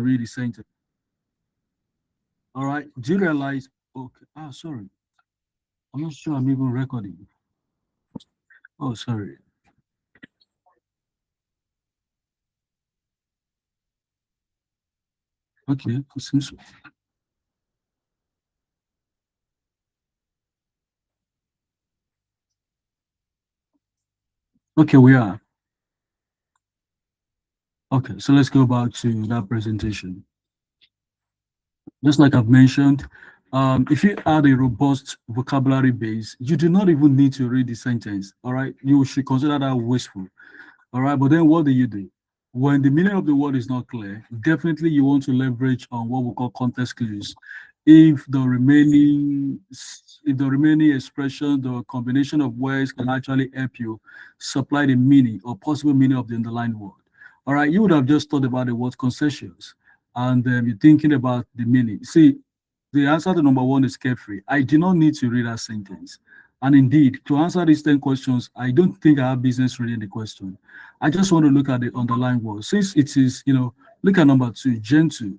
read the sentence. All right. Do you realize? Okay. Ah, sorry. I'm not sure I'm even recording. Oh, sorry. Okay. It seems. Okay, we are. Okay, so let's go back to that presentation. Just like I've mentioned, if you add a robust vocabulary base, you do not even need to read the sentence. All right, you should consider that wasteful. All right, but then what do? When the meaning of the word is not clear, definitely you want to leverage on what we call context clues. If the remaining expression, the combination of words can actually help you supply the meaning or possible meaning of the underlying word. All right, you would have just thought about the word concessions and you're thinking about the meaning. See, the answer to number one is carefree. I do not need to read that sentence. And indeed, to answer these 10 questions, I don't think I have business reading the question. I just want to look at the underlying word. Since it is, look at number two, gentle.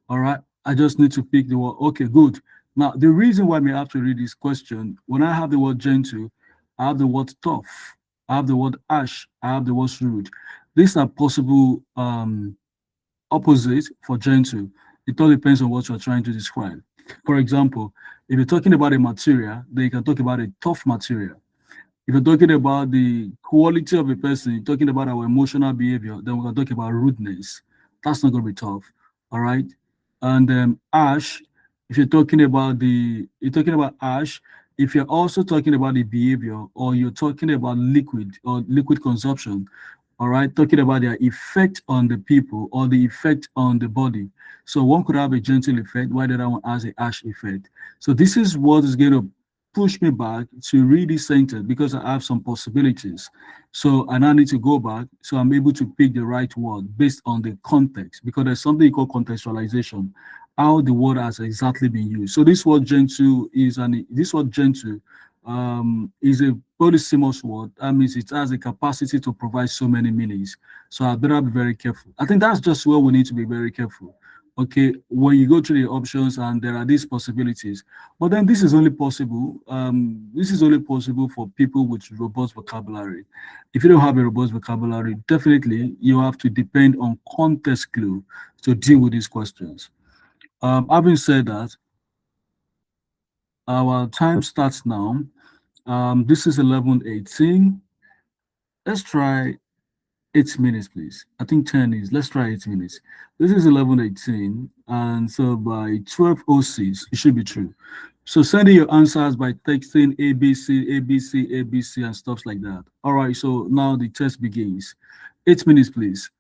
All right. I just need to pick the word. Okay, good. Now, the reason why I may have to read this question, when I have the word gentle, I have the word tough, I have the word ash, I have the word rude. These are possible opposite for gentle. It all depends on what you're trying to describe. For example, if you're talking about a material, then you can talk about a tough material. If you're talking about the quality of a person, you're talking about our emotional behavior, then we can talk about rudeness. That's not going to be tough. All right. And ash, if you're talking about ash, if you're also talking about the behavior or you're talking about liquid or liquid consumption, all right, talking about their effect on the people or the effect on the body. So one could have a gentle effect, while the other one has a harsh effect. So this is what is going to push me back to read this sentence because I have some possibilities. So I now need to go back so I'm able to pick the right word based on the context because there's something called contextualization, how the word has exactly been used. So this word gentle is a polysemous word. That means it has a capacity to provide so many meanings. So I better be very careful. I think that's just where we need to be very careful. Okay, when you go through the options and there are these possibilities, but then this is only possible. This is only possible for people with robust vocabulary. If you don't have a robust vocabulary, definitely you have to depend on context clue to deal with these questions. Having said that, our time starts now. This is 11:18. Let's try 8 minutes, please. I think 10 is. Let's try 8 minutes. This is 11:18, and so by 12:06, it should be true. So send in your answers by texting ABC, ABC, ABC, and stuff like that. All right. So now the test begins. 8 minutes, please.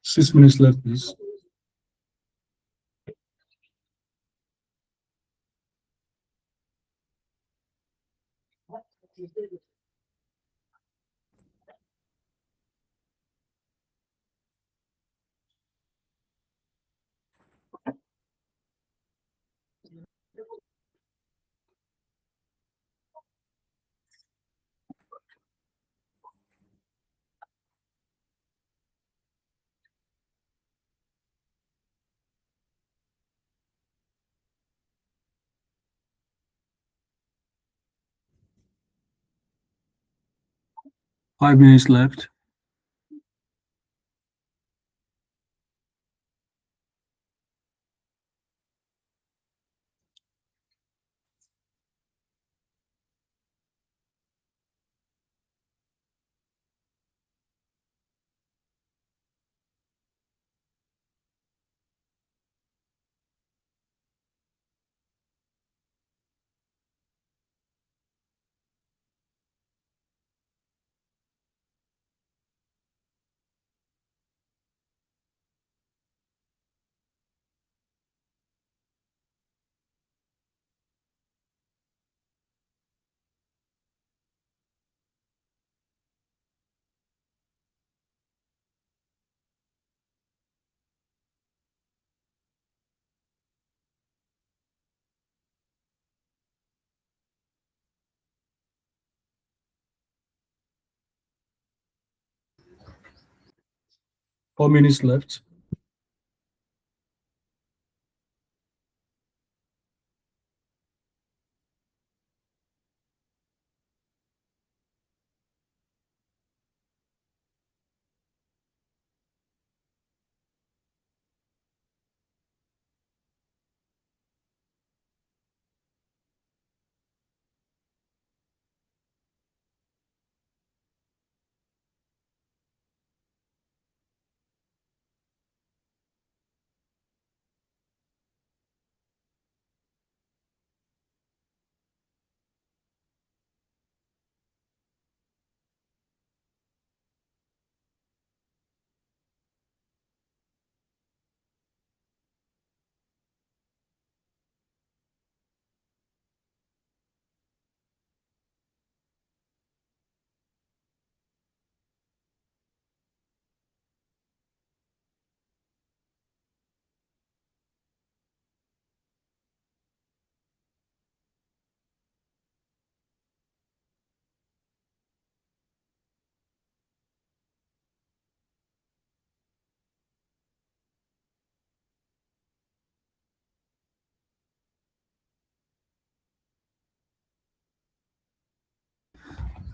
6 minutes left, please. Five minutes left. Four minutes left.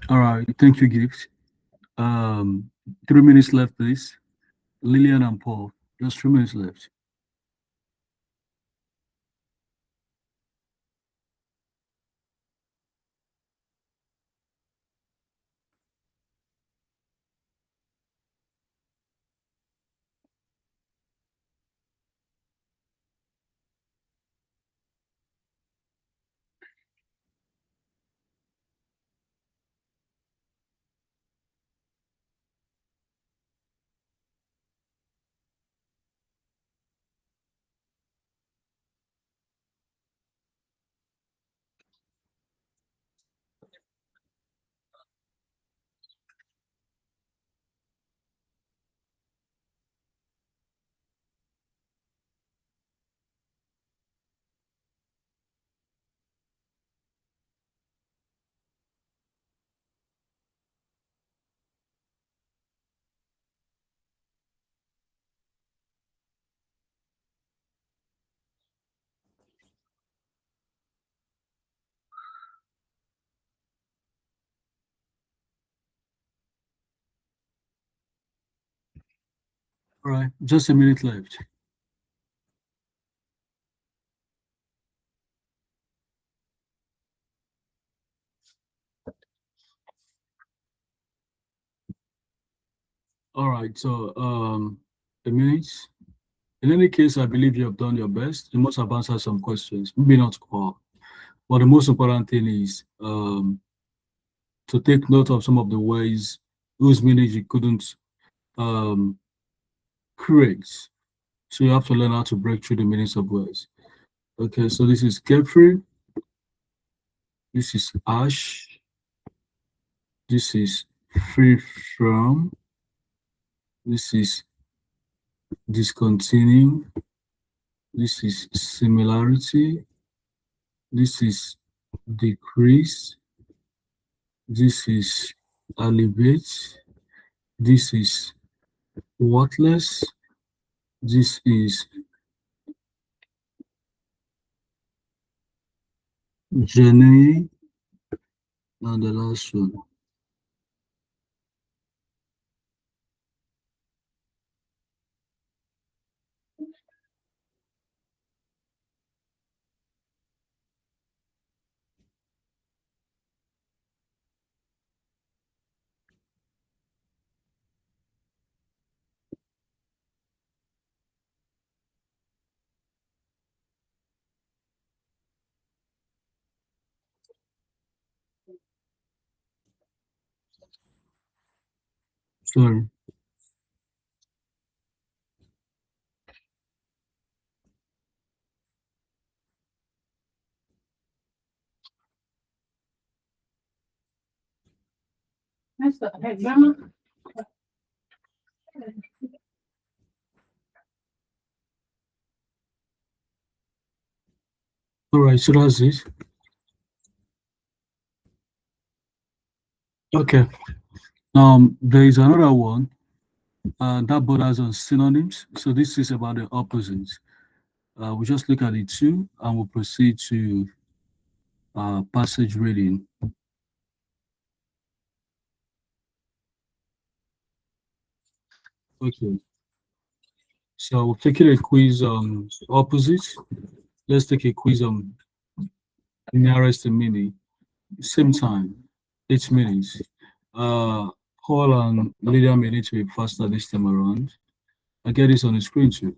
All right. Thank you, Gift. 3 minutes left, please. Lillian and Paul. Just 3 minutes left. All right. Just a minute left. All right. So, a minute. In any case, I believe you have done your best. You must have answered some questions, maybe not all. But the most important thing is to take note of some of the ways whose meanings you couldn't um, create. So you have to learn how to break through the meanings of words. Okay, so this is carefree. This is ash. This is free from. This is discontinue. This is similarity. This is decrease. This is elevate. This is worthless. This is genuine. And the last one. Sorry. All right, so that's it. Okay. There is another one that borders on synonyms. So this is about the opposites. We'll just look at the two and we'll proceed to passage reading. Okay. So we're taking a quiz on opposites. Let's take a quiz on nearest and mini. Same time, 8 minutes. Uh, Paul and Lydia may need to be faster this time around. I get this on the screen too.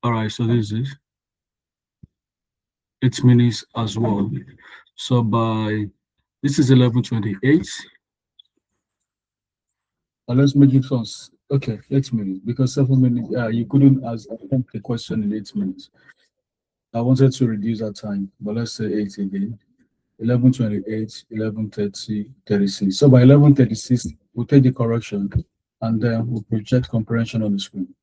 All right, so this is 8 minutes as well. So by this is 11:28. Let's make it fast. Okay, 8 minutes because 7 minutes. Yeah, you couldn't attempt the question in 8 minutes. I wanted to reduce that time, but let's say eight again. 11:28, 11:30, 36. So by 11:36, we'll take the correction and then we'll project comprehension on the screen.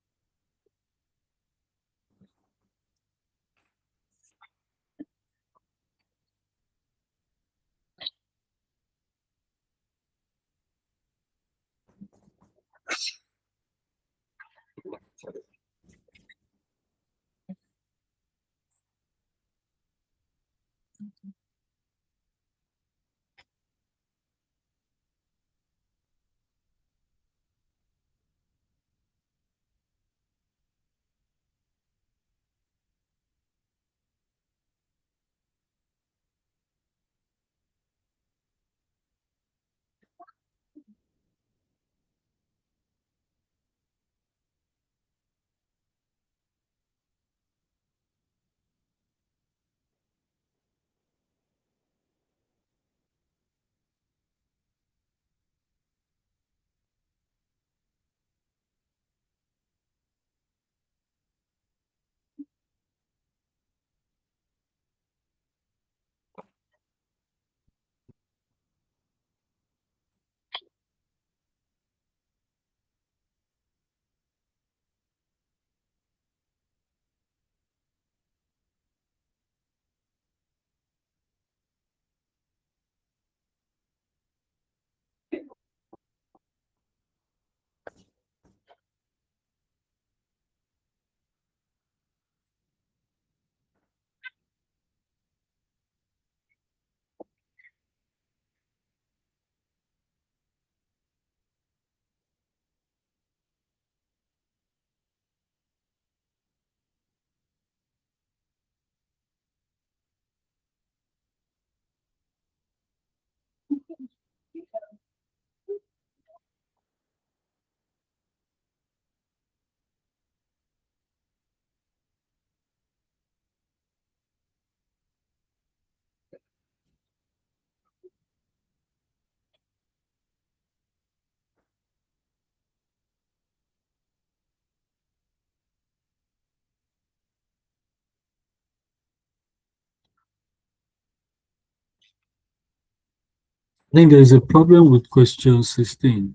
I think there is a problem with question 16.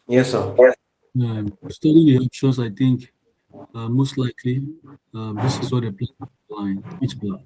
Yes, sir. Studying the options, I think most likely this is what they plan line, each block.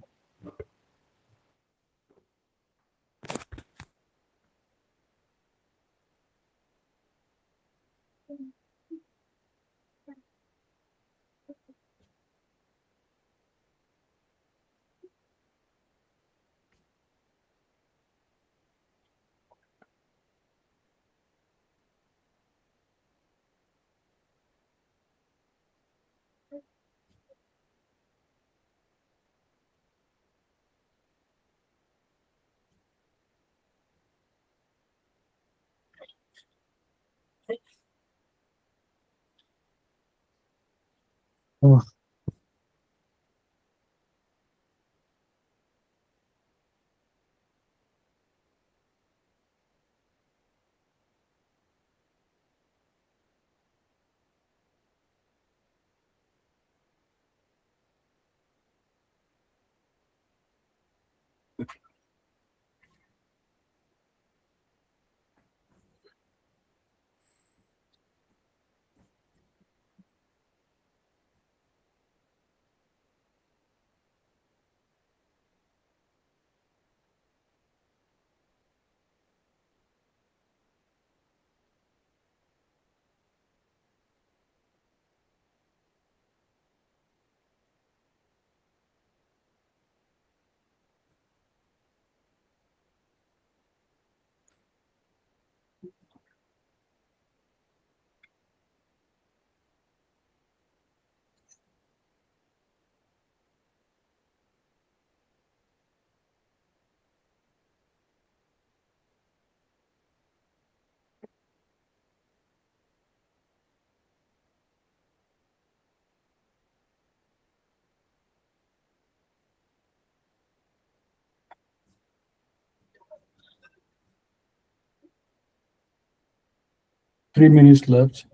3 minutes left.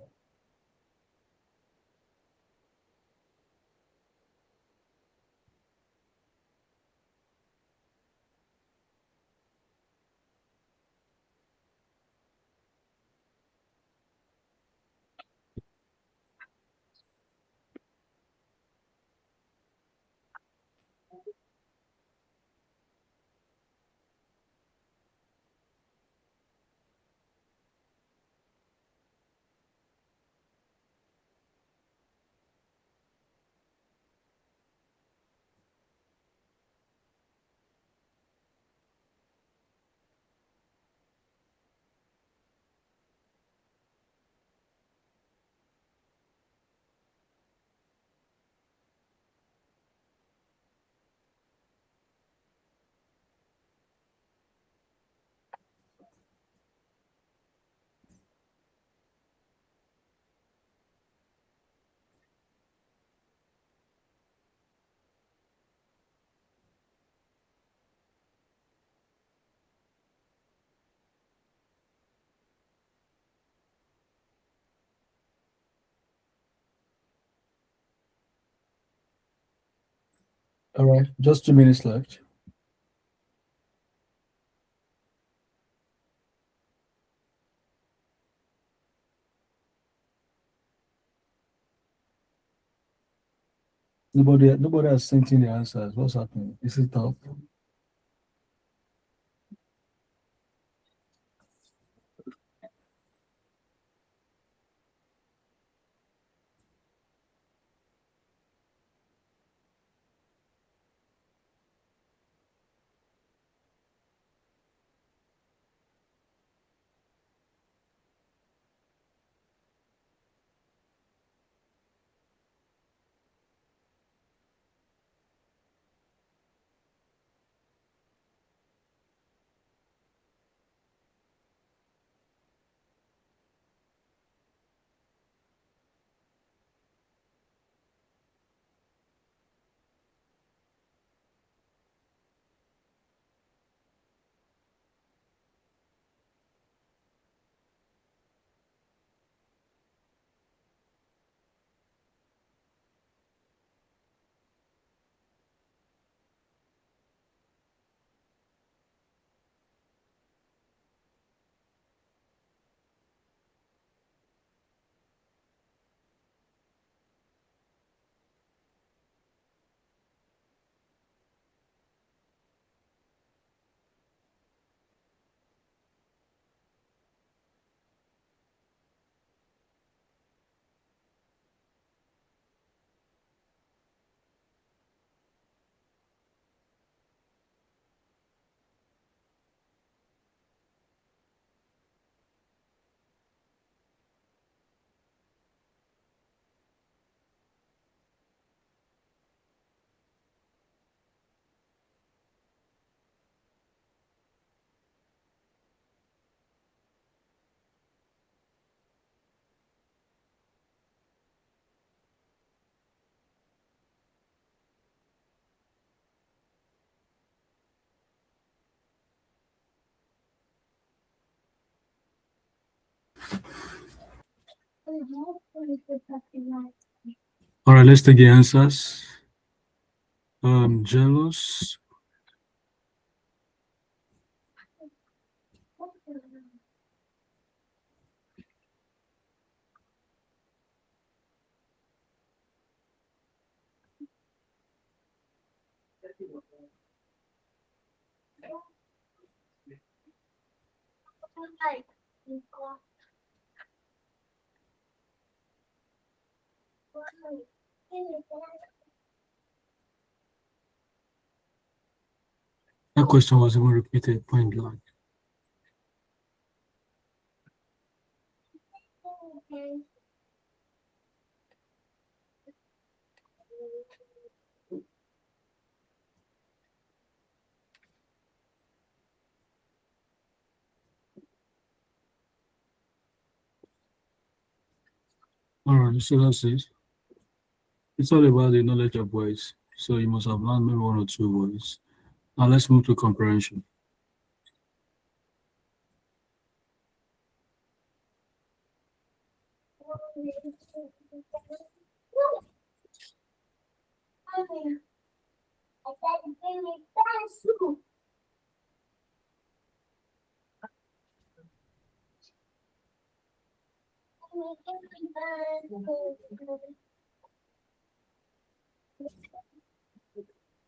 All right, just 2 minutes left. Nobody has sent in the answers. What's happening? Is it tough? All right, let's take the answers. Jealous. That question was even repeated point blank. All right, so that's it. It's all about the knowledge of words. So you must have learned maybe one or two words. Now let's move to comprehension.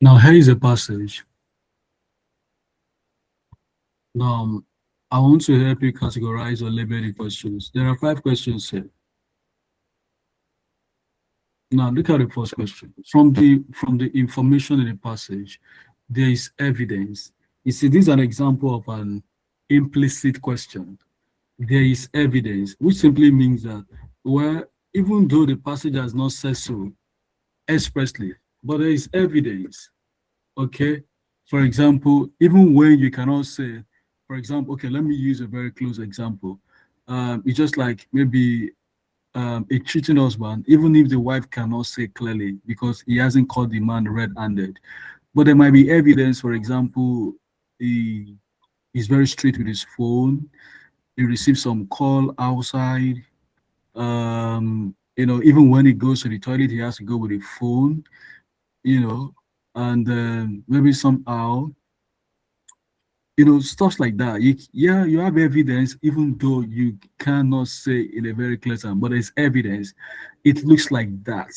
Now here is a passage. Now I want to help you categorize or label the questions. There are 5 questions here. Now look at the first question. From the information in the passage, there is evidence. You see, this is an example of an implicit question. There is evidence, which simply means that, well, even though the passage has not said so expressly, but there is evidence. Okay. For example, even when you cannot say, for example, okay, let me use a very close example. It's just like maybe a cheating husband, even if the wife cannot say clearly because he hasn't caught the man red-handed, but there might be evidence. For example, he is very strict with his phone. He receives some call outside. Even when he goes to the toilet, he has to go with a phone. And maybe somehow, stuff like that. You have evidence, even though you cannot say in a very clear time, but there's evidence. It looks like that.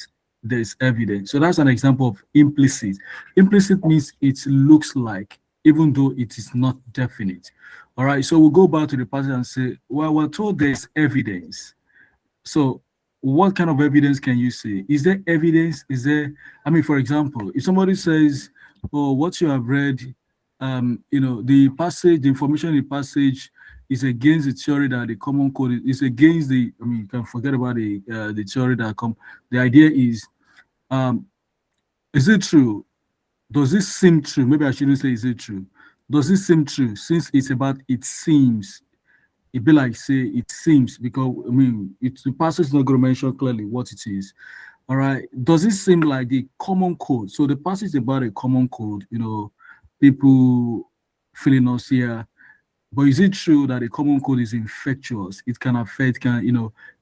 There's evidence. So that's an example of implicit. Implicit means it looks like, even though it is not definite. All right. So we'll go back to the passage and say, well, we're told there's evidence. So what kind of evidence can you see? Is there evidence? For example, if somebody says, oh, what you have read, the passage, the information in the passage is against the theory that the common code is against you can forget about the theory that the idea is it true? Does this seem true? Maybe I shouldn't say is it true. Does this seem true? Since it's about it seems, it be like say it seems, because the passage is not going to mention clearly what it is. All right. Does it seem like the common code? So the passage is about a common code, people feeling us here. But is it true that the common code is infectious? It can affect,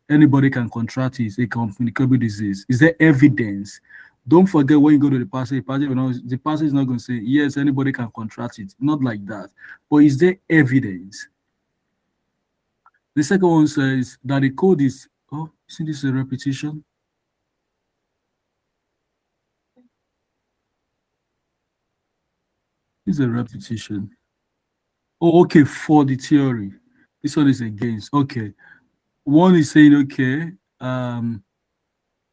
anybody can contract it, a communicable disease. Is there evidence? Don't forget, when you go to the passage the passage is not going to say, yes, anybody can contract it. Not like that. But is there evidence? The second one says that the code is, see, this is a repetition. This is a repetition. Oh, okay, for the theory. This one is against. Okay. One is saying, okay,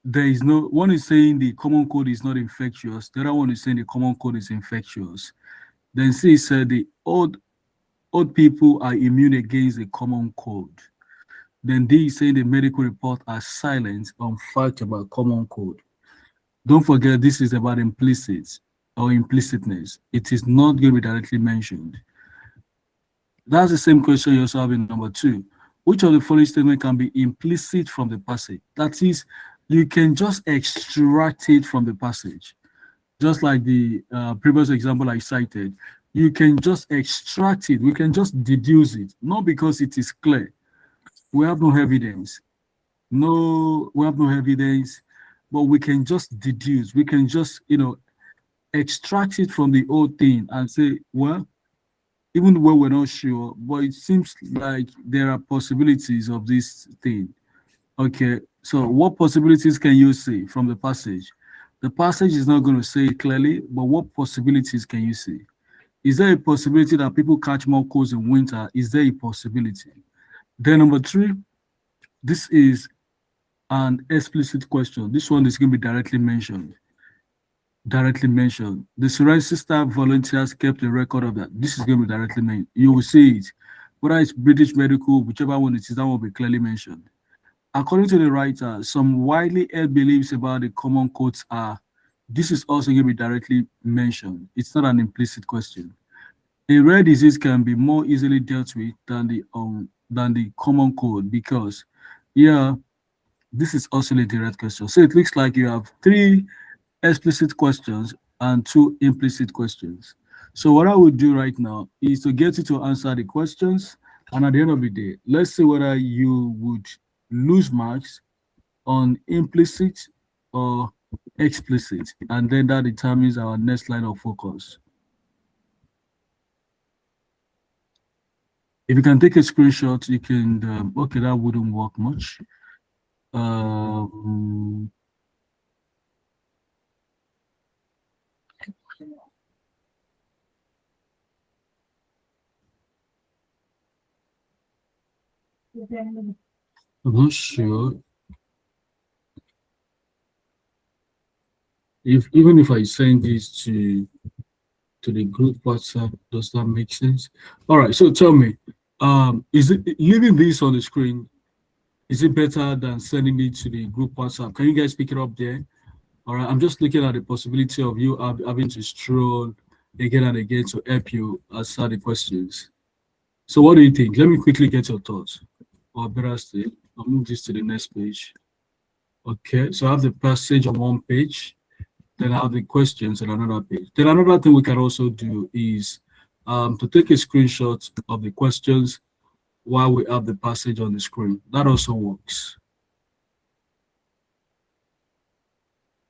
there is no, one is saying the common code is not infectious. The other one is saying the common code is infectious. Then C said the old people are immune against the common code. Then D is saying the medical report are silent on fact about common code. Don't forget, this is about implicit or implicitness. It is not going to be directly mentioned. That's the same question you also have in number 2. Which of the following statements can be implicit from the passage? That is, you can just extract it from the passage. Just like the previous example I cited, you can just extract it. We can just deduce it, not because it is clear. We have no evidence. No, we have no evidence, but we can just deduce. We can just, extract it from the whole thing and say, well, even when we're not sure, but it seems like there are possibilities of this thing. Okay, so what possibilities can you see from the passage? The passage is not going to say it clearly, but what possibilities can you see? Is there a possibility that people catch more colds in winter? Is there a possibility? Then number three, this is an explicit question. This one is going to be directly mentioned. Directly mentioned. The Serenity Star volunteers kept a record of that. This is going to be directly mentioned. You will see it. Whether it's British Medical, whichever one it is, that will be clearly mentioned. According to the writer, some widely held beliefs about the common codes are this is also going to be directly mentioned. It's not an implicit question. A rare disease can be more easily dealt with than the common cold because yeah, this is also a direct question. So it looks like you have three explicit questions and two implicit questions. So what I would do right now is to get you to answer the questions, and at the end of the day, let's see whether you would lose marks on implicit or explicit, and then that determines our next line of focus. If you can take a screenshot, you can, okay, that wouldn't work much. Um, I'm not sure if even if I send this to the group WhatsApp, does that make sense? All right, so tell me, is it leaving this on the screen? Is it better than sending it to the group WhatsApp? Can you guys pick it up there? All right, I'm just looking at the possibility of you having to stroll again and again to help you answer the questions. So, what do you think? Let me quickly get your thoughts. Or better still, I'll move this to the next page. Okay, so I have the passage on one page, then I have the questions on another page. Then another thing we can also do is to take a screenshot of the questions while we have the passage on the screen. That also works.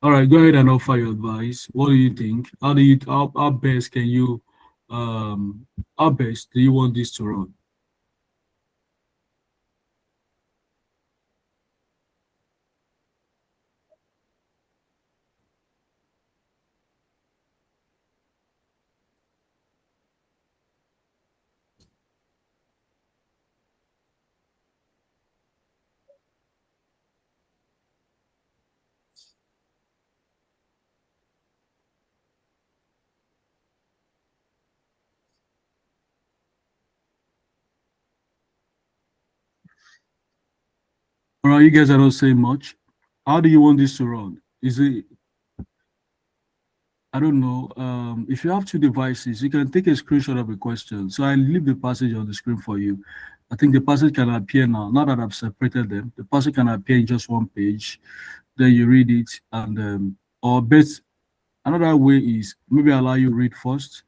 All right, go ahead and offer your advice. What do you think? How best can you how best do you want this to run? All right, you guys are not saying much. How do you want this to run? Is it I don't know. If you have two devices, you can take a screenshot of a question. So I leave the passage on the screen for you. I think the passage can appear now. Now that I've separated them, the passage can appear in just one page. Then you read it, and or best another way is maybe allow you read first,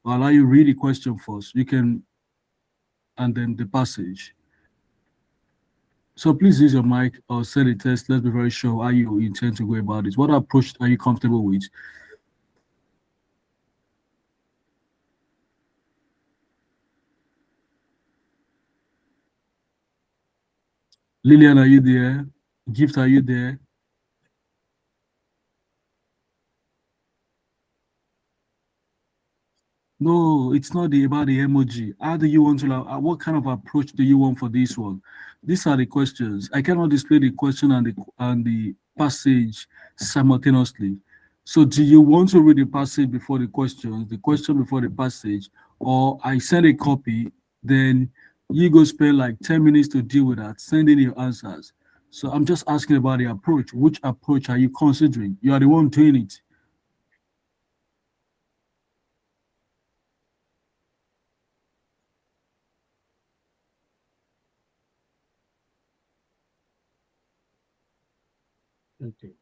or allow you read the question first. You can, and then the passage. So please use your mic or send a test. Let's be very sure how you intend to go about it. What approach are you comfortable with? Lillian, are you there? Gift, are you there? No, it's not about the emoji. How do you want to, what kind of approach do you want for this one? These are the questions. I cannot display the question and the passage simultaneously. So do you want to read the passage before the question before the passage, or I send a copy, then you go spend like 10 minutes to deal with that, send in your answers. So I'm just asking about the approach. Which approach are you considering? You are the one doing it. Okay.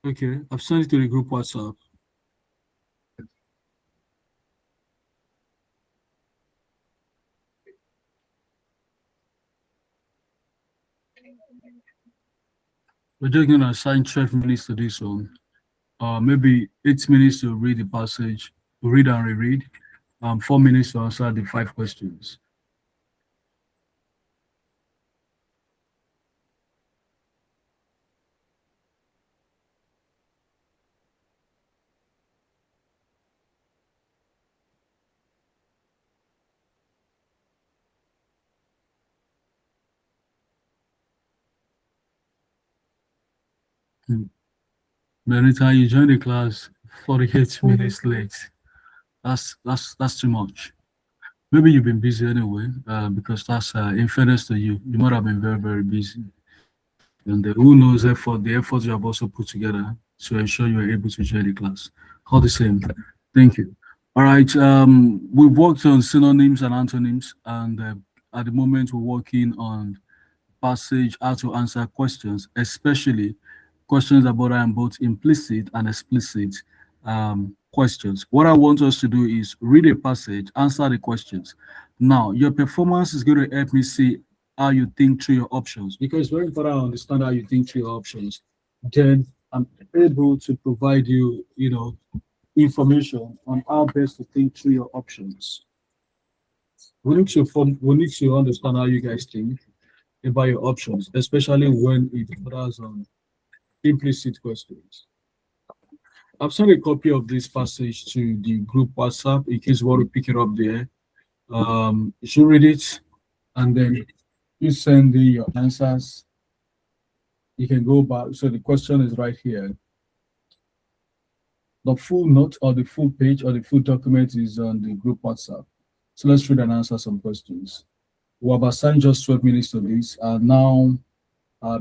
Okay, I've sent it to the group WhatsApp. We're just gonna assign 12 minutes to this one. Maybe 8 minutes to read the passage, read and reread. 4 minutes to answer the 5 questions. Hmm. Benita, you joined the class 48 minutes late. That's too much. Maybe you've been busy anyway, because that's in fairness to you, you might have been very, very busy. And who knows the effort you have also put together to ensure you are able to join the class. All the same, thank you. All right, we've worked on synonyms and antonyms, and at the moment we're working on passage how to answer questions, especially questions about both implicit and explicit questions. What I want us to do is read a passage, answer the questions. Now, your performance is going to help me see how you think through your options, because it's very important to understand how you think through your options. Then I'm able to provide you, information on how best to think through your options. We need to understand how you guys think about your options, especially when it borders on implicit questions. I've sent a copy of this passage to the group WhatsApp in case you want to pick it up there. You should read it and then you send the your answers. You can go back. So the question is right here. The full note or the full page or the full document is on the group WhatsApp. So let's read and answer some questions. We have assigned just 12 minutes to this. And now,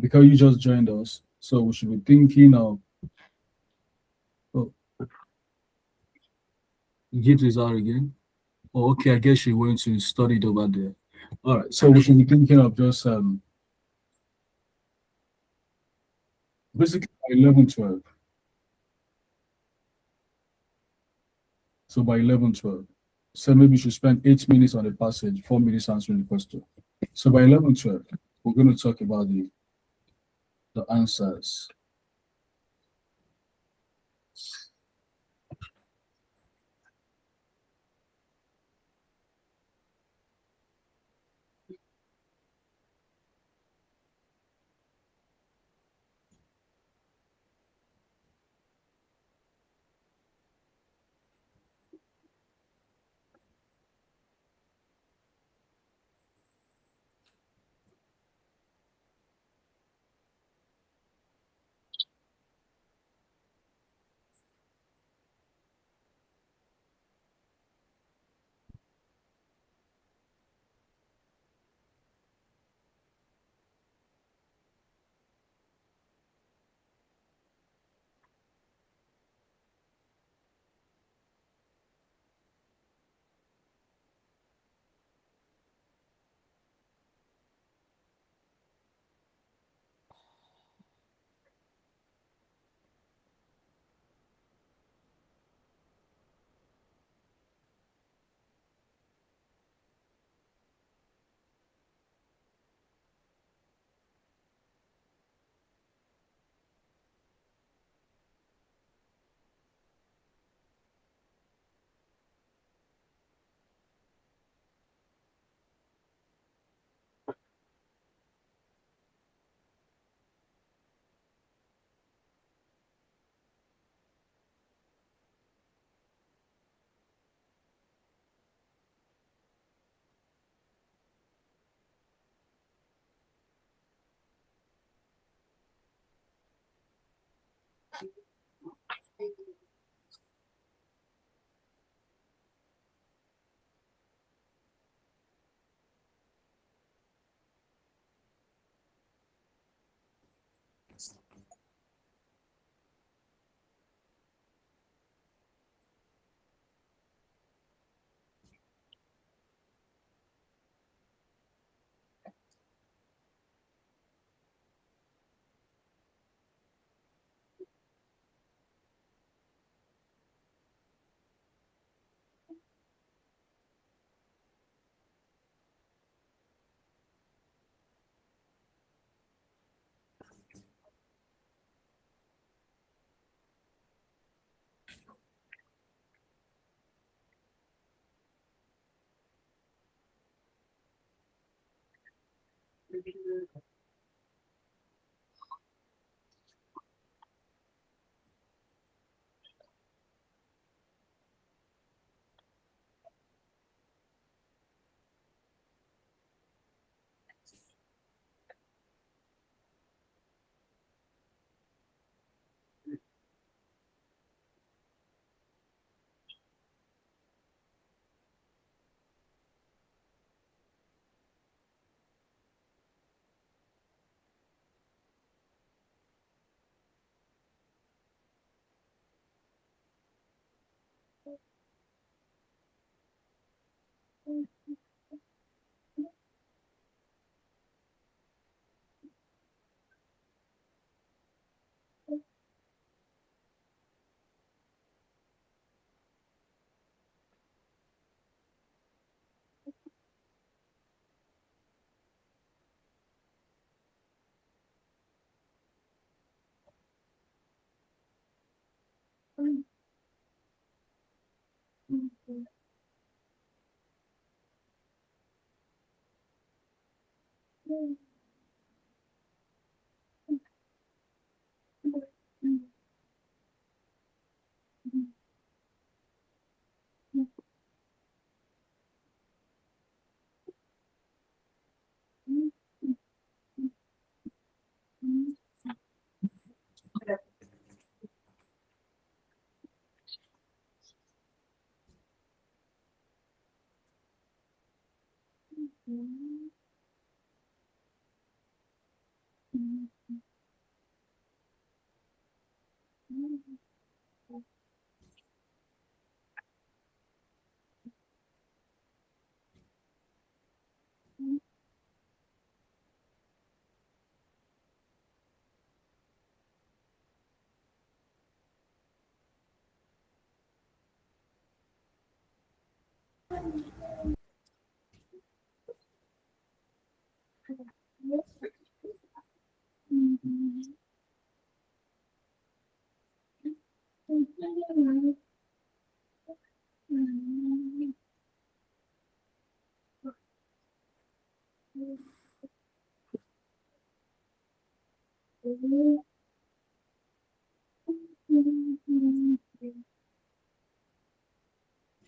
because you just joined us, so we should be thinking of, oh, Gift is out again. Oh, okay, I guess she went to study it over there. All right, so we should be thinking of just basically by 11, 12. So by 11, 12. So maybe you should spend 8 minutes on the passage, 4 minutes answering the question. So by 11, 12, we're going to talk about the answers.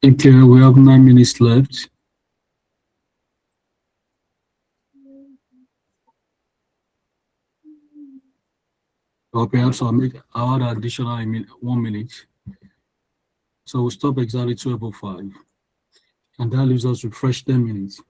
Okay, we have 9 minutes left. Or perhaps I'll add additional 1 minute. So we'll stop exactly 12:05. And that leaves us with fresh 10 minutes.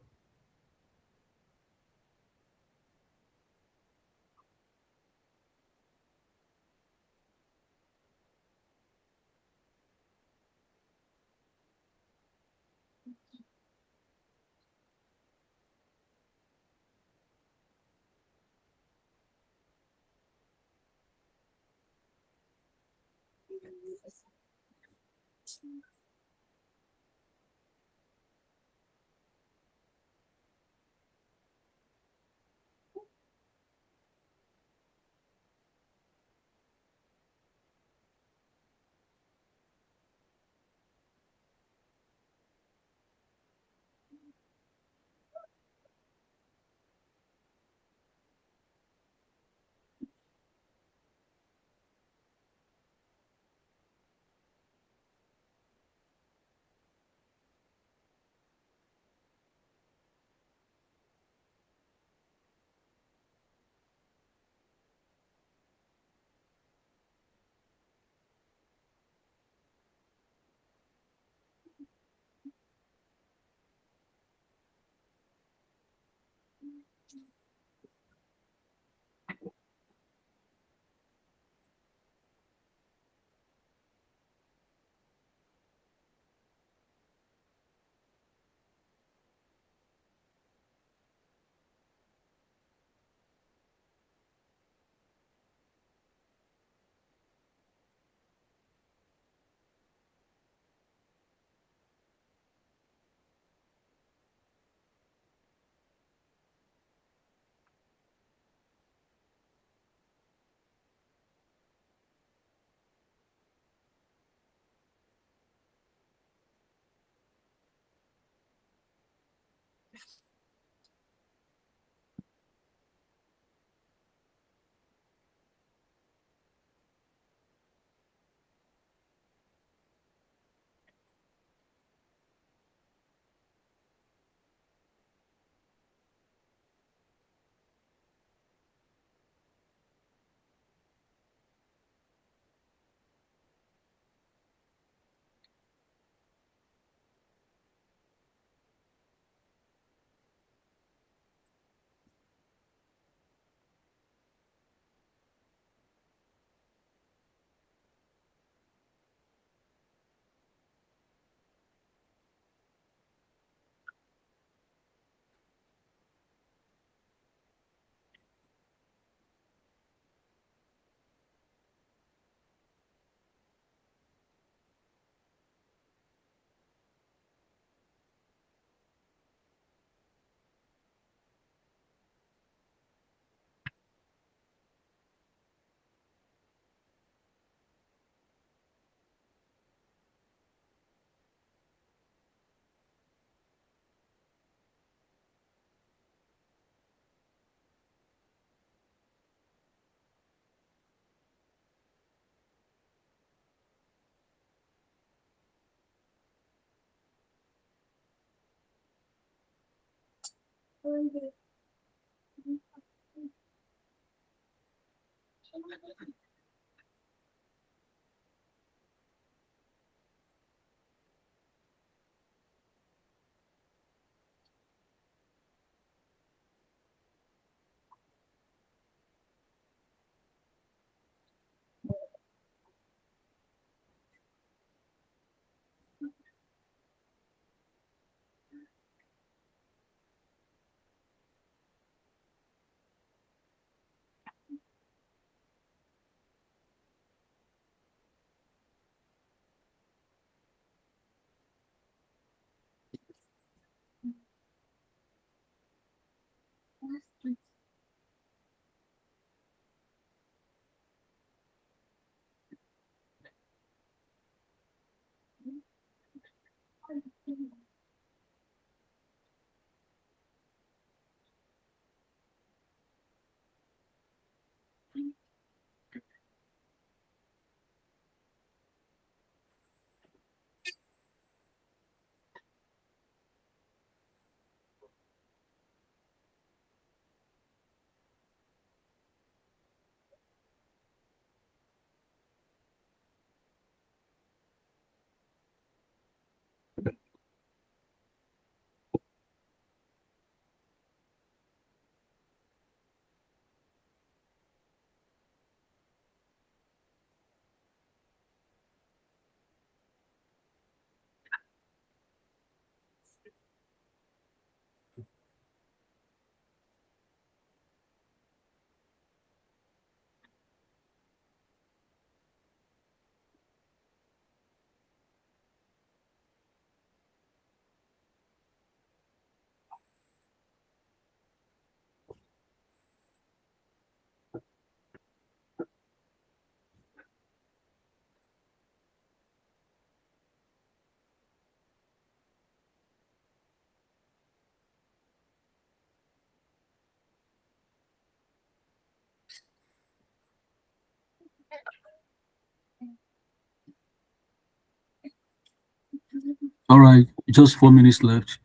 All right, just 4 minutes left.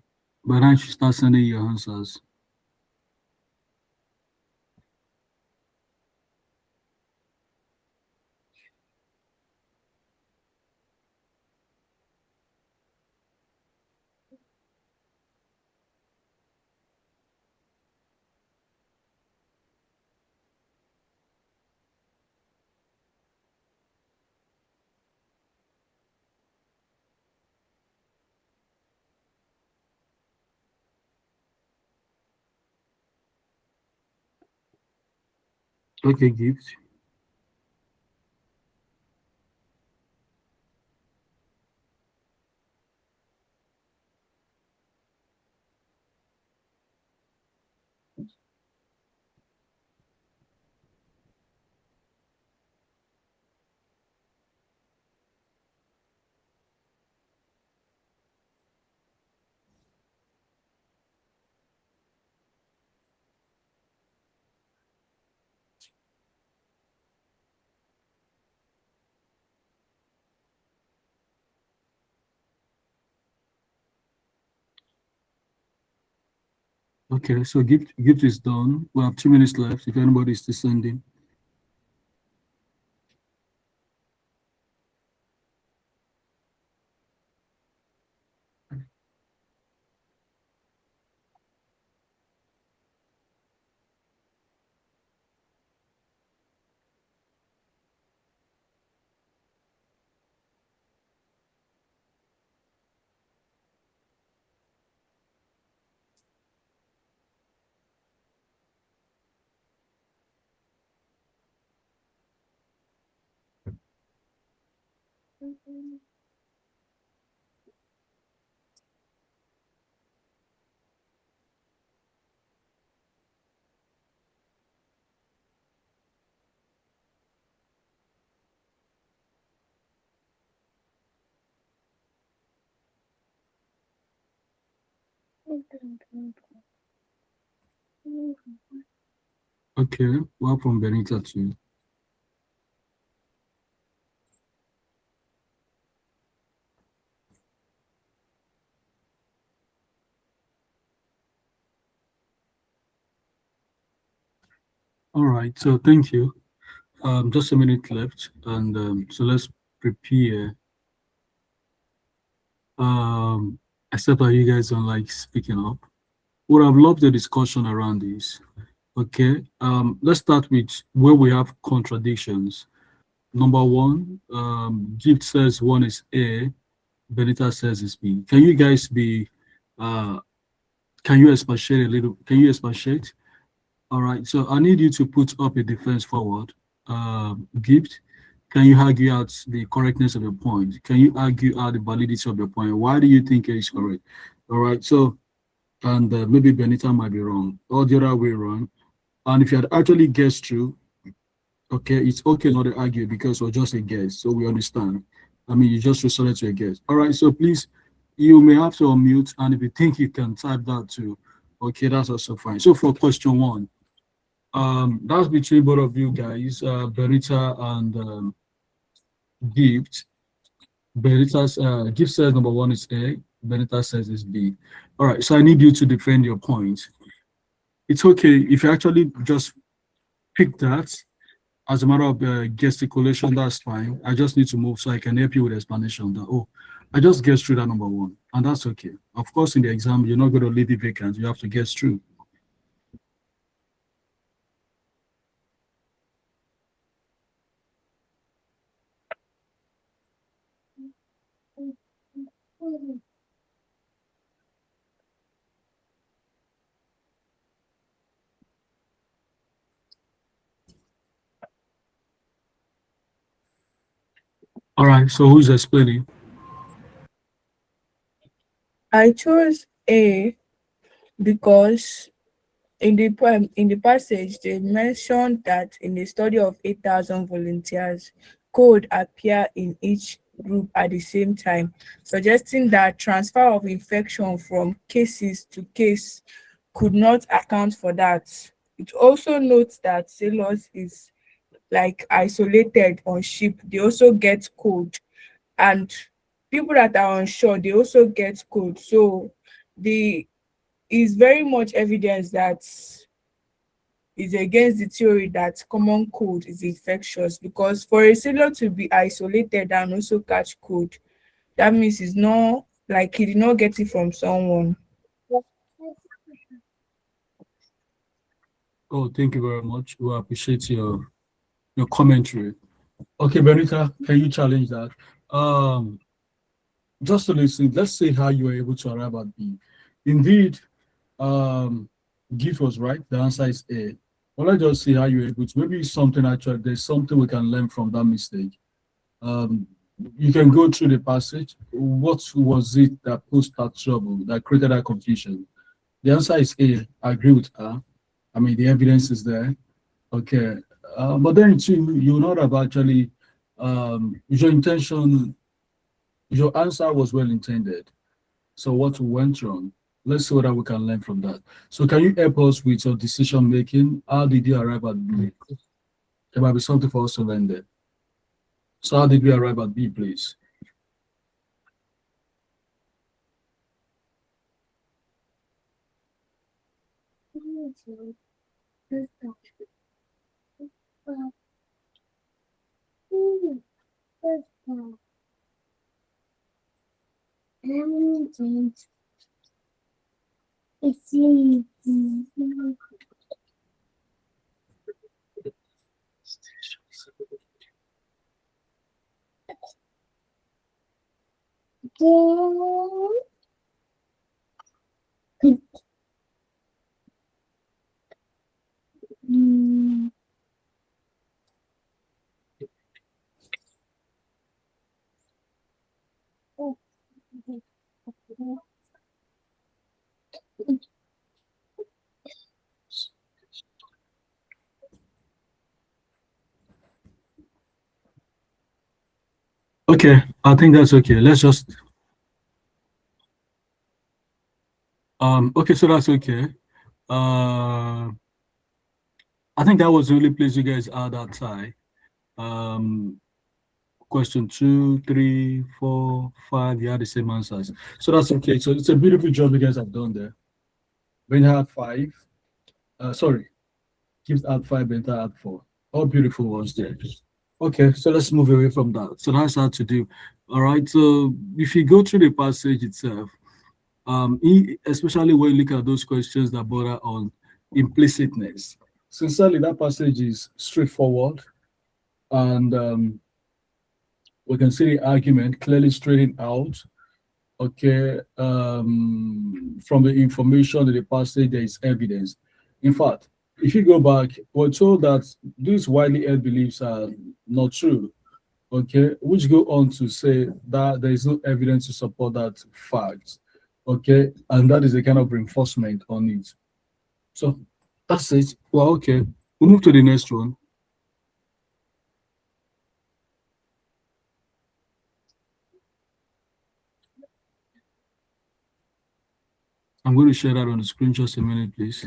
But I should start sending your answers. Okay, gift. Okay, so gift is done. We have 2 minutes left. If anybody is still sending. Okay, welcome Benita too. All right, so thank you. Just a minute left, and so let's prepare. Um, except that you guys don't like speaking up. Would have loved the discussion around this. Okay, let's start with where we have contradictions. Number one, Gift says one is A, Benita says it's B. Can you guys be, uh, can you expatiate a little? Can you expatiate? All right, so I need you to put up a defense forward. Gift, can you argue out the correctness of your point? Can you argue out the validity of your point? Why do you think it is correct? All right, so, and maybe Benita might be wrong, or the other way around. And if you had actually guessed true, okay, it's okay not to argue because we're just a guess, so we understand. I mean, you just resorted to a guess. All right, so please, you may have to unmute, and if you think you can type that too, okay, that's also fine. So for question one, that's between both of you guys, Benita and Gift. Benita's Gift says number one is A, Benita says it's B. All right, so I need you to defend your point. It's okay if you actually just pick that as a matter of gesticulation, that's fine. I just need to move so I can help you with explanation that, oh, I just guessed through that number one, and that's okay. Of course, in the exam, you're not going to leave it vacant. You have to guess through. All right, so who's explaining? I chose A because in the passage they mentioned that in the study of 8,000 volunteers, cold appear in each group at the same time, suggesting that transfer of infection from cases to case could not account for that. It also notes that sailors is like isolated on ship, they also get cold, and people that are on shore they also get cold. So the is very much evidence that is against the theory that common cold is infectious, because for a sailor to be isolated and also catch cold, that means it's not like he did not get it from someone. Oh, thank you very much. We appreciate your commentary. Okay, Benita, can you challenge that? Um, just to listen, let's see how you were able to arrive at B. Indeed, Gift was right. The answer is A. Well, let's just see how you were able to. Maybe something actually, there's something we can learn from that mistake. Um, you can go through the passage. What was it that posed that trouble, that created that confusion? The answer is A. I agree with her. I mean, the evidence is there. Okay. But then too, you know that actually your intention, your answer was well intended. So what went wrong? Let's see whether we can learn from that. So can you help us with your decision making? How did you arrive at B? There might be something for us to learn there. So how did we arrive at B, please? Okay, I think that's okay. Let's just okay, so that's okay. I think that was the only place you guys are that tie. Question 2, 3, 4, 5, you had the same answers. So that's okay. So it's a beautiful job you guys have done there. When you had 5, sorry, Gives add 5, enter add 4. All beautiful ones there. Okay, so let's move away from that. So that's how to do. All right. So if you go through the passage itself, especially when you look at those questions that border on implicitness, sincerely, that passage is straightforward, and we can see the argument clearly straightened out. Okay, from the information in the passage, there is evidence. In fact, if you go back, we're told that these widely held beliefs are not true. Okay, which go on to say that there is no evidence to support that fact. Okay, and that is a kind of reinforcement on it. So that's it. Well, okay, we'll move to the next one. I'm going to share that on the screen just a minute, please.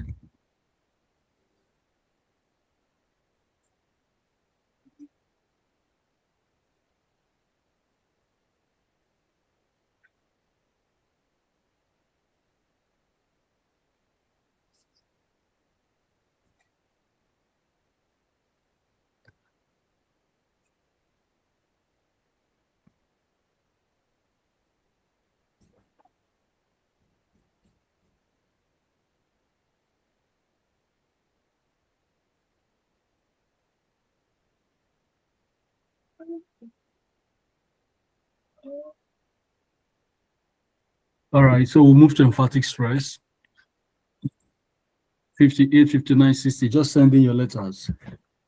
All right, so we'll move to emphatic stress. 58, 59, 60, just send in your letters.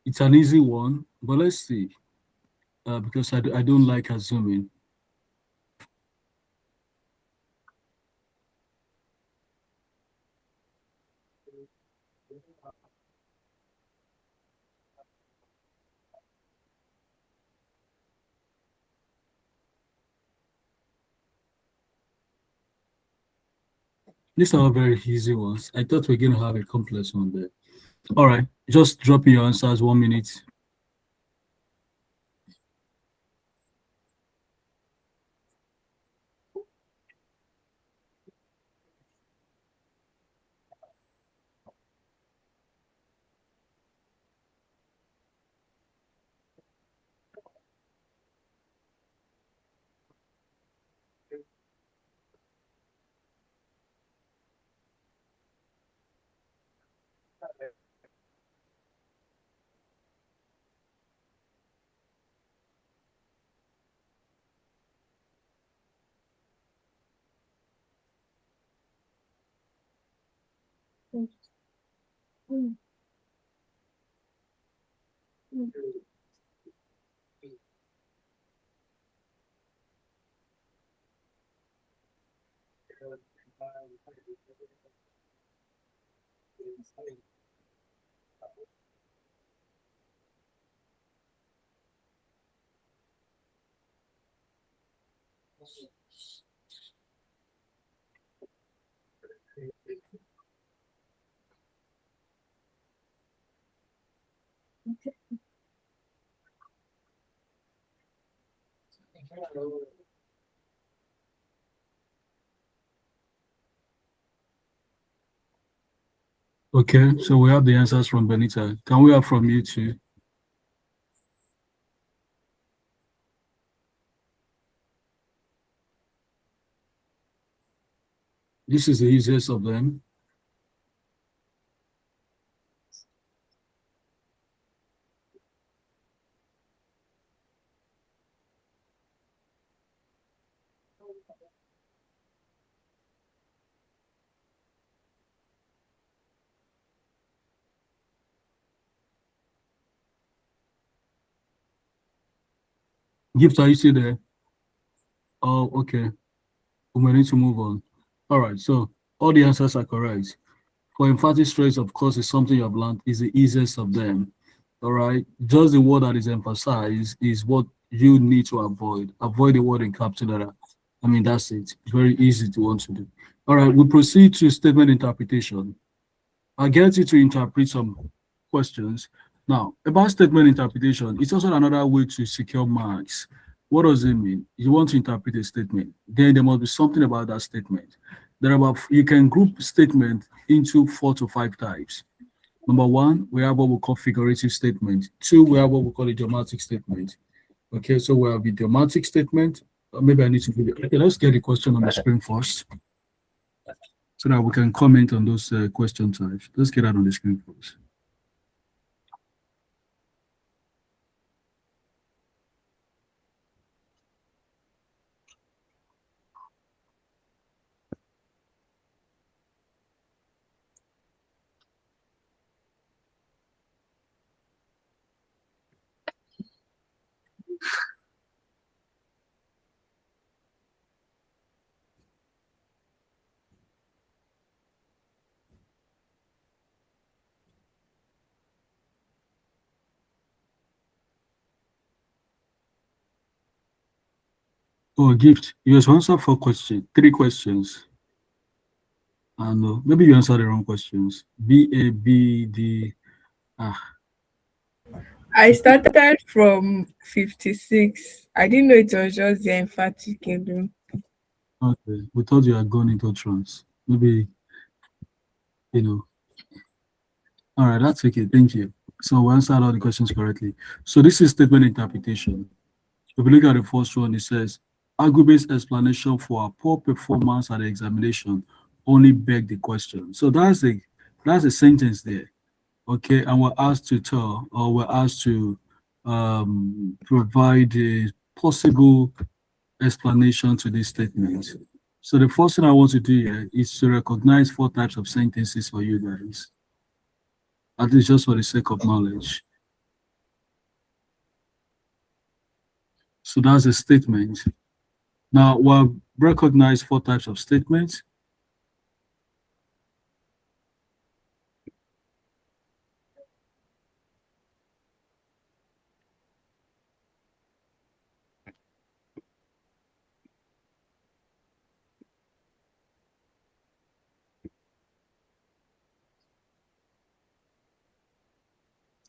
It's an easy one, but let's see, because I don't like assuming. These are very easy ones. I thought we are going to have a complex one there. All right, just drop your answers 1 minute. Okay, so we have the answers from Benita. Can we have from you too? This is the easiest of them. Gift, are you still there? Oh, okay. We need to move on. All right, so all the answers are correct. For emphatic stress, of course, is something you have learned, is the easiest of them. All right, just the word that is emphasized is what you need to avoid. Avoid the word in capital letter. I mean, that's it. Very easy to want to do. All right, we proceed to statement interpretation. I'll get you to interpret some questions. Now, about statement interpretation, it's also another way to secure marks. What does it mean? You want to interpret a statement, then there must be something about that statement. You can group statement into 4 to 5 types. Number one, we have what we call figurative statement. Two, we have what we call idiomatic statement. Okay, so we have idiomatic statement. Maybe I need to do it. Okay, let's get the question on the screen first so that we can comment on those question types. Let's get that on the screen first. Oh, gift. You just answer three questions. And maybe you answer the wrong questions. B, A, B, D. I started from 56. I didn't know it was just the emphatic alone. Okay, we thought you had gone into trance. Maybe, All right, that's okay. Thank you. So we answered all the questions correctly. So this is statement interpretation. If we look at the first one, it says, argue-based explanation for a poor performance at the examination only beg the question. So that's a sentence there. Okay, and we're asked to tell, or we're asked to provide a possible explanation to this statement. So the first thing I want to do here is to recognize 4 types of sentences for you guys. At least just for the sake of knowledge. So that's a statement. Now we'll recognize 4 types of statements.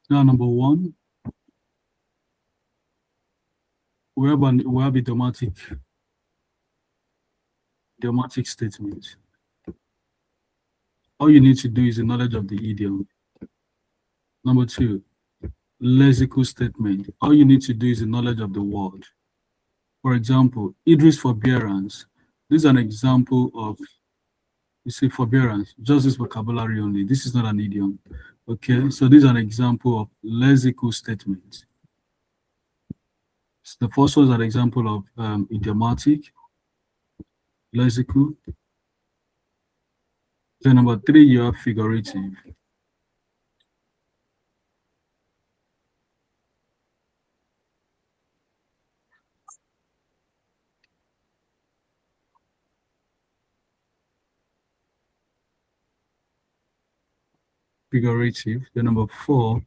Now, number 1, we have a idiomatic statement. All you need to do is a knowledge of the idiom. Number 2, lexical statement. All you need to do is a knowledge of the word. For example, Idris forbearance. This is an example of, you see, forbearance, just this vocabulary only. This is not an idiom. Okay, so this is an example of lexical statement. So the first one is an example of idiomatic, lexical. Then number 3, you have figurative. Figurative. Then number 4,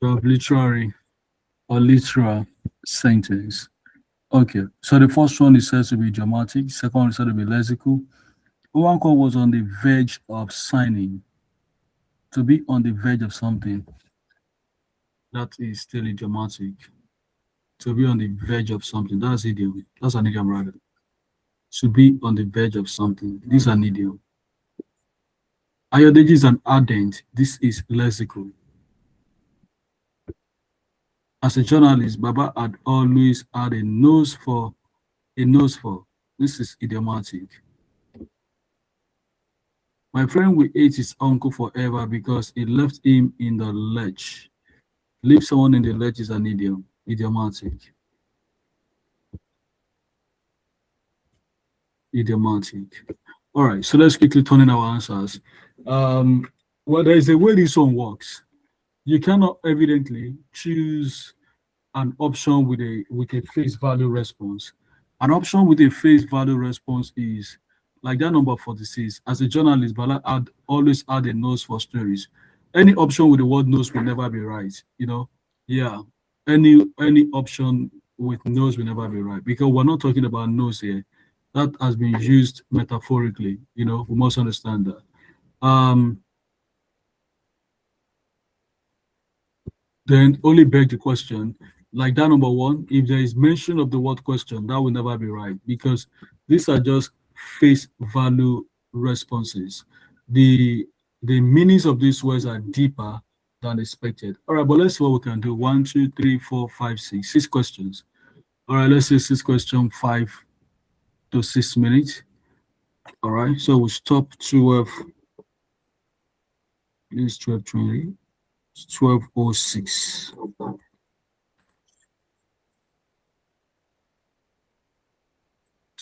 you have literary or literal sentence. Okay, so the first one is said to be dramatic, second one is said to be lexical. Owankwo was on the verge of signing. To be on the verge of something, that is still idiomatic. To be on the verge of something, that's idiom. That's an idiom rather. To be on the verge of something, this is an idiom. Ayodeji is an ardent, this is lexical. As a journalist, Baba had always had a nose for. This is idiomatic. My friend will hate his uncle forever because he left him in the lurch. Leave someone in the lurch is an idiom, idiomatic. Idiomatic. All right, so let's quickly turn in our answers. Well, there is a way this one works. You cannot evidently choose an option with a face value response. An option with a face value response is like that number 46. As a journalist, Bala had always had a nose for stories. Any option with the word nose will never be right. Yeah. Any option with nose will never be right because we're not talking about nose here. That has been used metaphorically. We must understand that. then only beg the question. Like that number one, if there is mention of the word question, that will never be right because these are just face value responses. The the meanings of these words are deeper than expected. All right, but let's see what we can do. One, two, three, four, five, six. Six questions. All right, let's say six question, 5 to 6 minutes. All right, so we stop 12. It's 12:20. It's 12:06.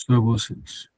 12:06.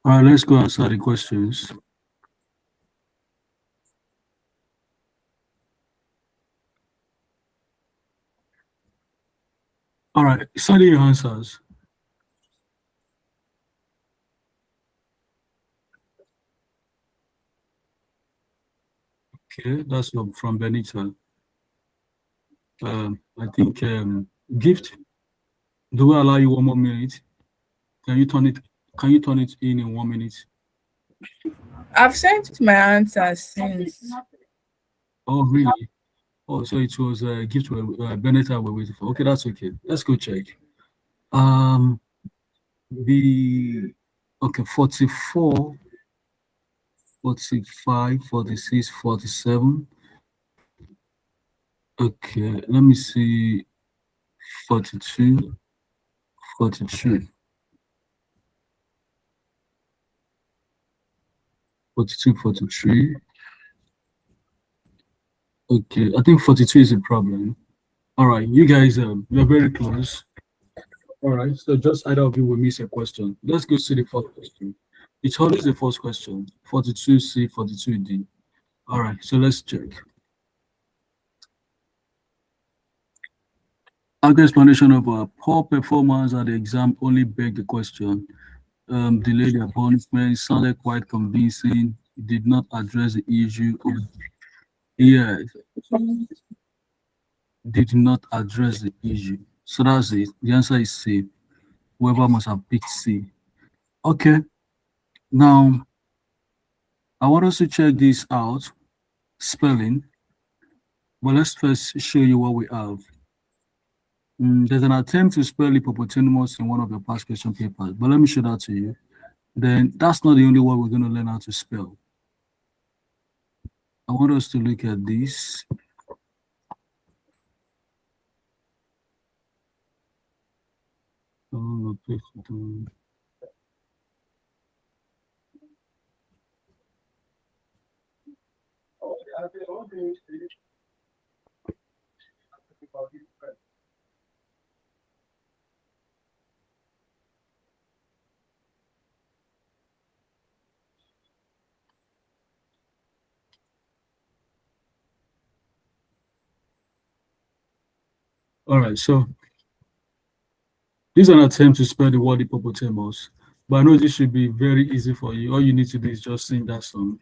All right, let's go answer the questions. All right, study your answers. Okay, that's from Benita. I think gift. Do we allow you 1 more minute? Can you turn it? Can you turn it in 1 minute? I've sent my answers since. Oh, really? Oh, so it was a gift Benita we're waiting for. Okay, that's okay. Let's go check. Um, the okay, 44, 45, 46, 47. Okay, let me see. 42, 43, 42, 43. Okay, I think 42 is a problem. All right, you guys, you're very close. All right, so just either of you will miss a question. Let's go see the first question. It's always the first question. 42C, 42D. All right, so let's check. Our explanation of poor performance at the exam only begged the question. Delayed their punishment sounded quite convincing. It did not address the issue. Yeah, did not address the issue. So that's it. The answer is C. Whoever must have picked C. Okay, now I want us to check this out, spelling. But let's first show you what we have. There's an attempt to spell hippopotamus in one of your past question papers, but let me show that to you. Then that's not the only one we're going to learn how to spell. I want us to look at this. Oh, all right, so this is an attempt to spell the word hippopotamus, but I know this should be very easy for you. All you need to do is just sing that song,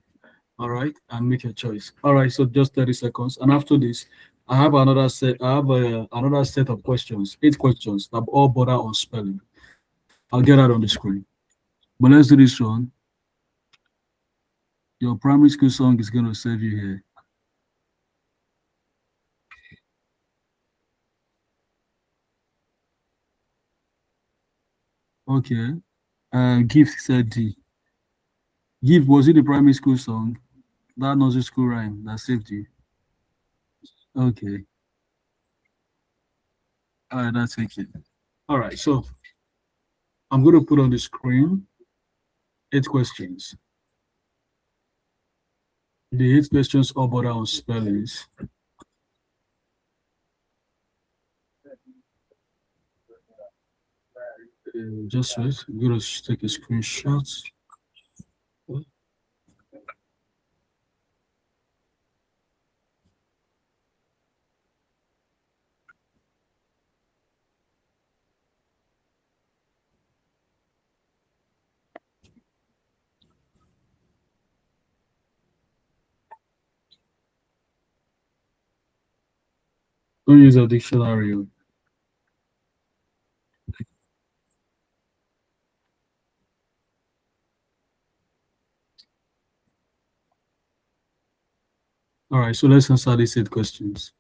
all right, and make your choice. All right, so just 30 seconds, and after this, I have another set. I have another set of questions, 8 questions that all border on spelling. I'll get that on the screen. But let's do this one. Your primary school song is going to save you here. Okay. Gift said D. Gift, was it the primary school song? That nursery school rhyme that saved you. Okay. All right, that's okay. All right, so I'm going to put on the screen 8 questions. The 8 questions all border on spellings. Just wait. I'm going to take a screenshot. Don't use a dictionary. All right, so let's answer these 8 questions.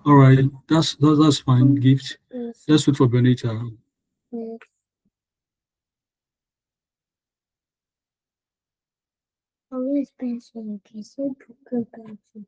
All right, that's fine. Gift. Let's wait for Benita. Always pencil, okay, so good pencil.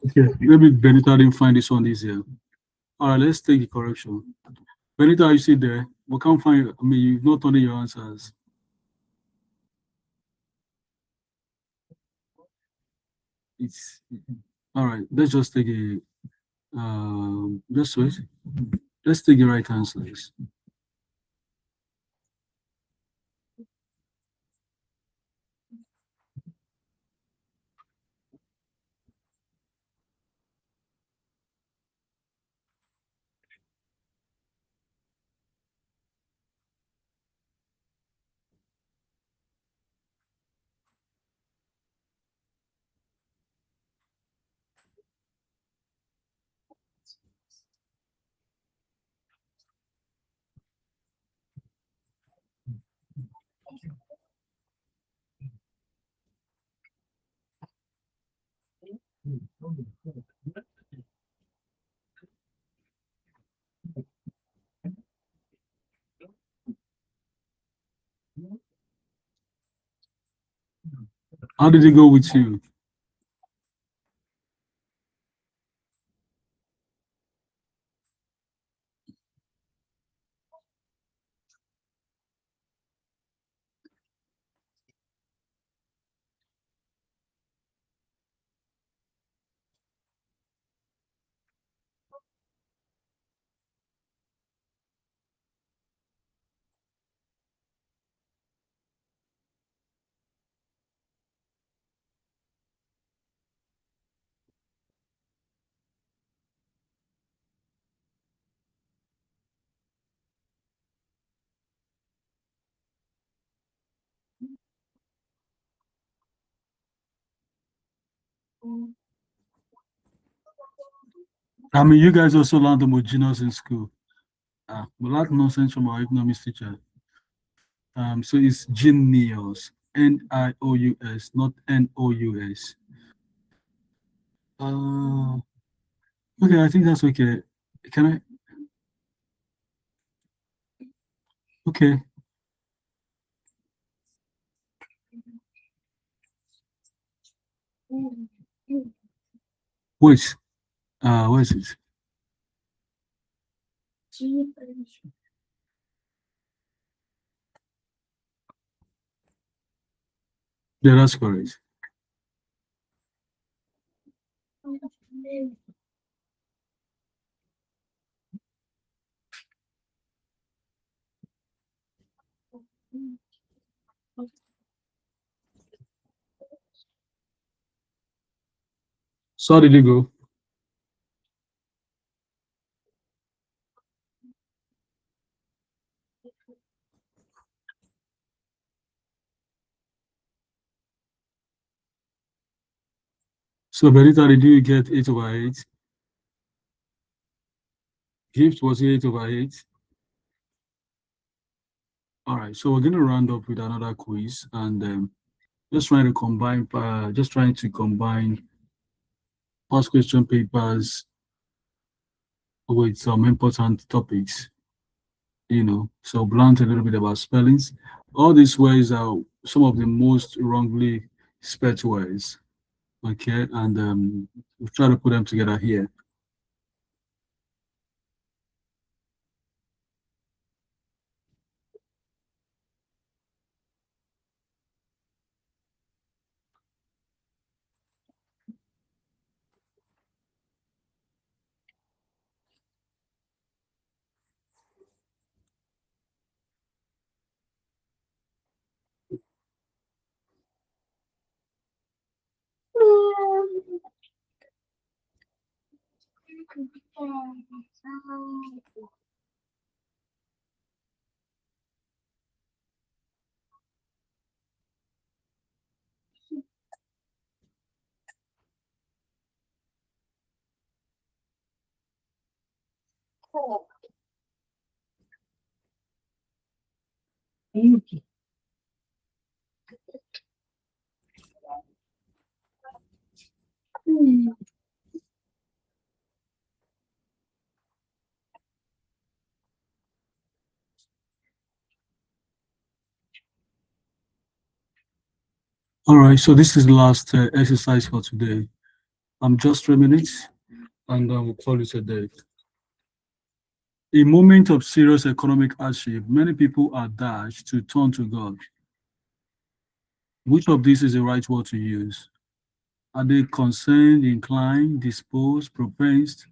Okay, maybe Benita didn't find this one easier. All right, let's take the correction. Benita, you see there? We can't find. I mean, you've not turned in your answers. It's all right. Let's just take a just wait. Let's take the right answers. How did it go with you? I mean, you guys also learned homogeneous in school. We learned nonsense from our economics teacher. So it's genius, Nious, not Nous. Okay, I think that's okay. Can I? Okay. Wait. Where is it? Yeah, that's correct. So how did it go? So Benita, did you get 8/8? Gift was it 8/8? All right, so we're gonna round up with another quiz and just trying to combine past question papers with some important topics, so we learned a little bit about spellings. All these words are some of the most wrongly spelled words, okay, and we'll try to put them together here. All right, so this is the last exercise for today. Just 3 minutes, and then we'll call it a day. In moment of serious economic hardship, many people are dashed to turn to God. Which of these is the right word to use? Are they concerned, inclined, disposed, propensed?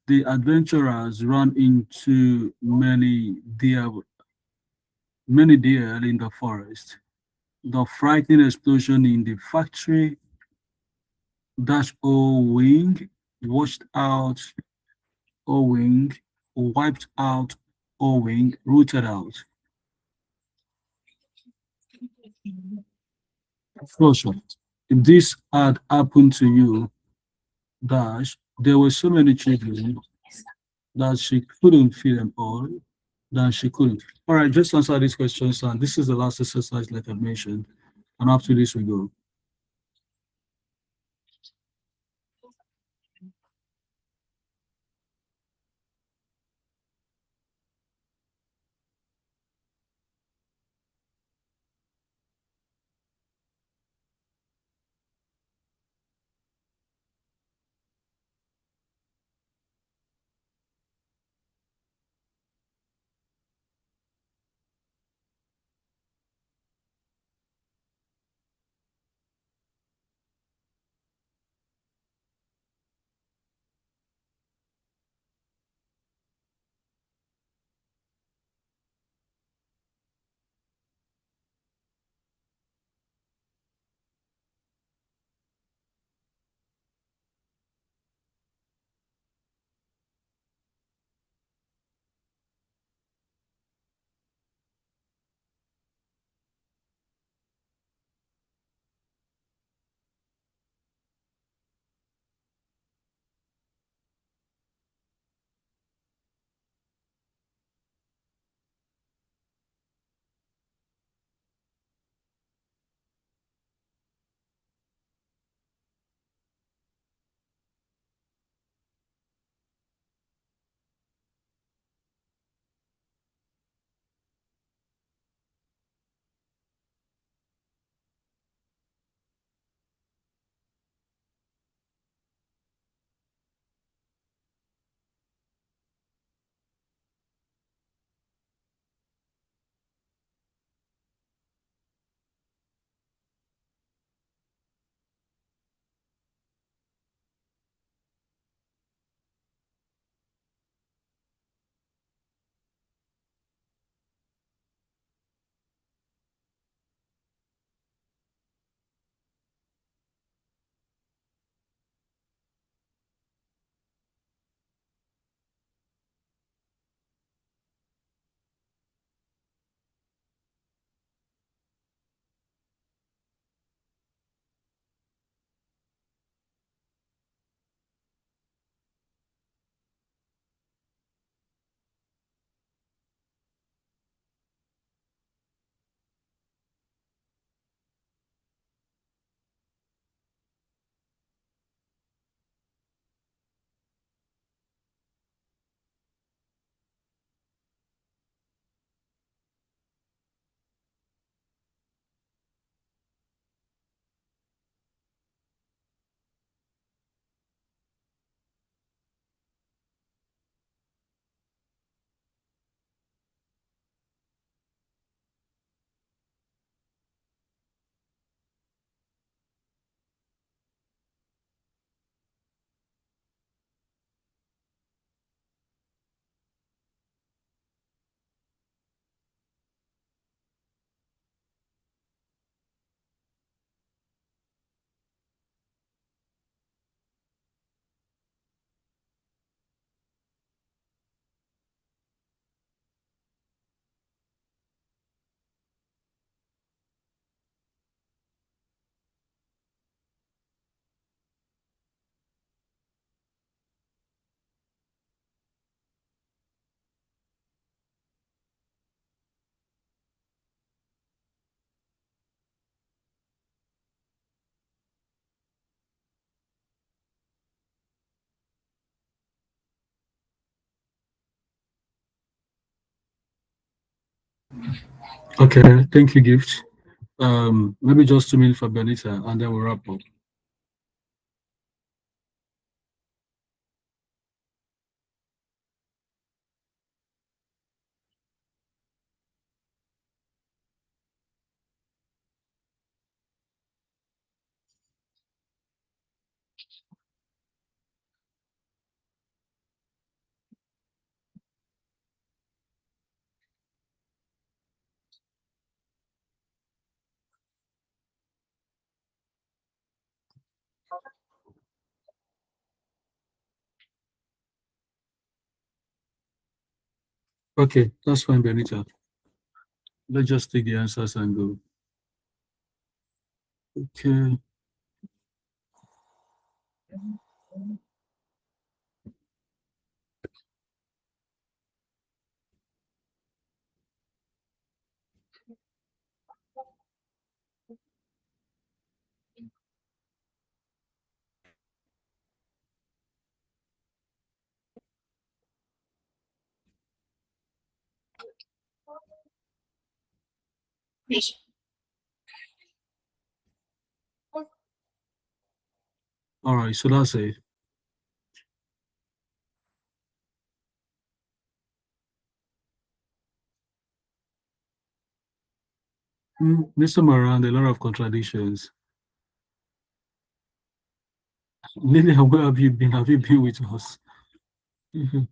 The adventurers ran into many deer in the forest. The frightening explosion in the factory dash O wing washed out O wing, wiped out O wing, rooted out. Closure. If this had happened to you, dash, there were so many children that she couldn't feed them all, that she couldn't. All right, just answer these questions, and this is the last exercise, like I mentioned. And after this, we go. Okay, thank you, Gift. Maybe just 2 minutes for Benita, and then we'll wrap up. Okay, that's fine, Benita. Let's just take the answers and go. Okay. All right, so that's it. Mr. Moran, a lot of contradictions. Lillian, where have you been? Have you been with us? Mhm.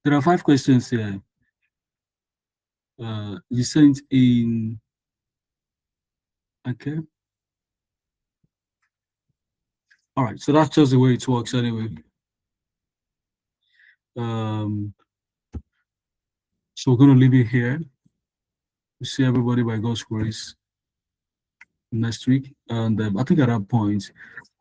There are 5 questions here. You sent in. Okay. All right, so that's just the way it works anyway. Um, so we're gonna leave it here. We see everybody by God's grace next week, and I think at that point,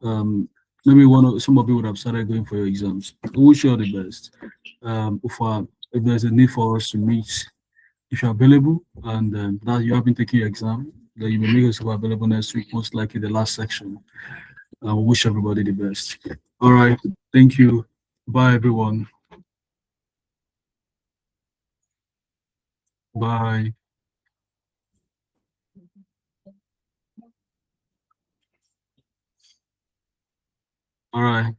maybe some of you would have started going for your exams. We wish you all the best. If there's a need for us to meet, if you're available and that you haven't taken your exam, then you may make yourself available next week, most likely the last section. We wish everybody the best. All right, thank you. Bye, everyone. Bye. All right.